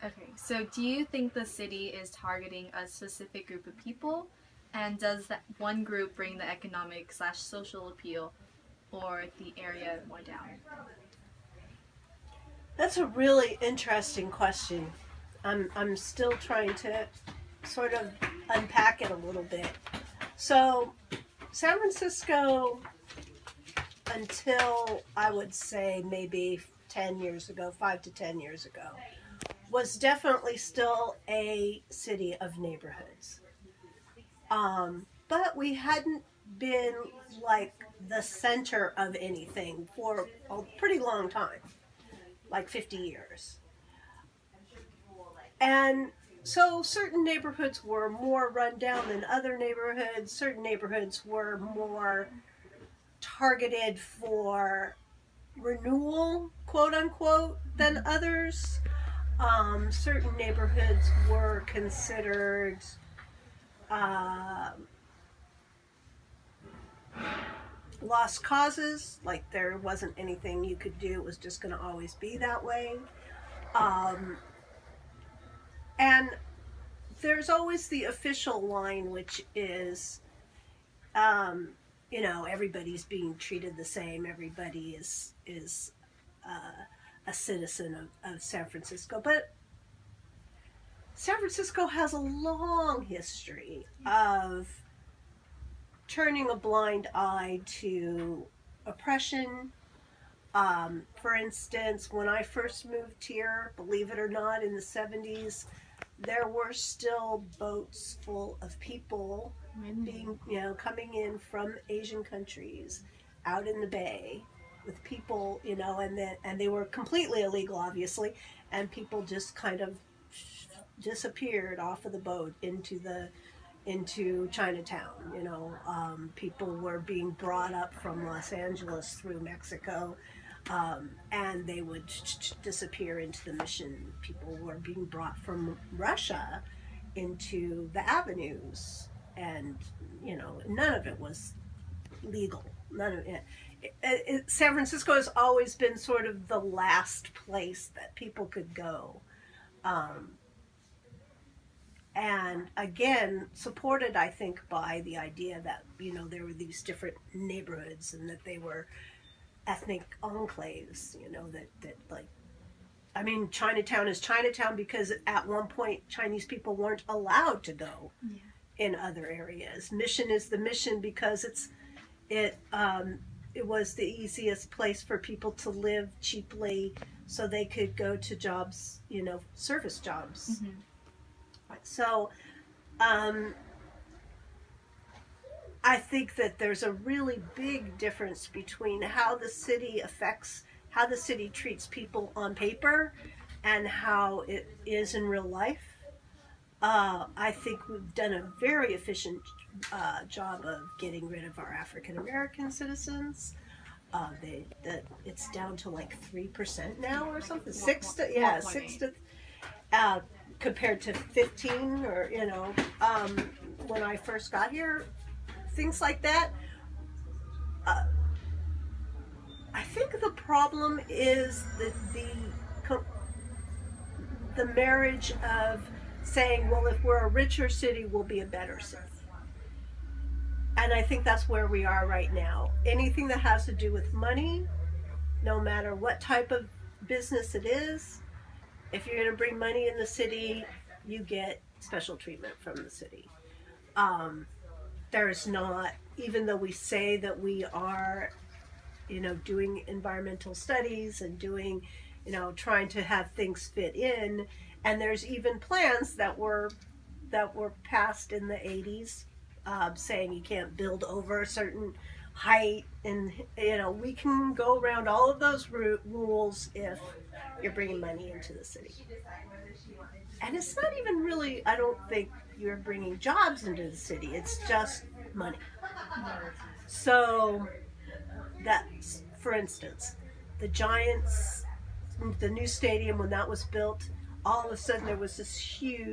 Okay, so do you think the city is targeting a specific group of people? And does that one group bring the economic slash social appeal or the area more down? That's a really interesting question. I'm still trying to sort of unpack it a little bit. So, San Francisco, until I would say maybe 10 years ago, 5 to 10 years ago, was definitely still a city of neighborhoods. But we hadn't been like the center of anything for a pretty long time, like 50 years. And so certain neighborhoods were more run down than other neighborhoods. Certain neighborhoods were more targeted for renewal, quote unquote, than others. Certain neighborhoods were considered uh, lost causes, like there wasn't anything you could do, it was just going to always be that way. Um, and there's always the official line, which is, um, everybody's being treated the same. Everybody is a citizen of San Francisco, but San Francisco has a long history of turning a blind eye to oppression. For instance, when I first moved here, believe it or not, in the 70s, there were still boats full of people being, coming in from Asian countries out in the bay with people, and they were completely illegal, obviously, and people just kind of disappeared off of the boat into Chinatown. People were being brought up from Los Angeles through Mexico, and they would disappear into the Mission. People were being brought from Russia into the avenues, and none of it was legal. None of it. San Francisco has always been sort of the last place that people could go. Um, and again, supported, I think, by the idea that there were these different neighborhoods and that they were ethnic enclaves. That like, I mean, Chinatown is Chinatown because at one point Chinese people weren't allowed to go in other areas. Mission is the Mission because it was the easiest place for people to live cheaply, so they could go to jobs, service jobs. Mm-hmm. So um, I think that there's a really big difference between how the city treats people on paper and how it is in real life. I think we've done a very efficient job of getting rid of our African American citizens. It's down to like 3% now or something. Six to uh, compared to 15, or when I first got here, things like that. Uh, I think the problem is the marriage of saying, well, if we're a richer city, we'll be a better city. And I think that's where we are right now. Anything that has to do with money, no matter what type of business it is, if you're going to bring money in the city, you get special treatment from the city. Um, there's not, even though we say that we are, doing environmental studies and doing, trying to have things fit in, and there's even plans that were passed in the 80s, saying you can't build over a certain height, and we can go around all of those rules if you're bringing money into the city. And it's not even really, I don't think you're bringing jobs into the city, it's just money. So that's, for instance, the Giants, the new stadium, when that was built, all of a sudden there was this huge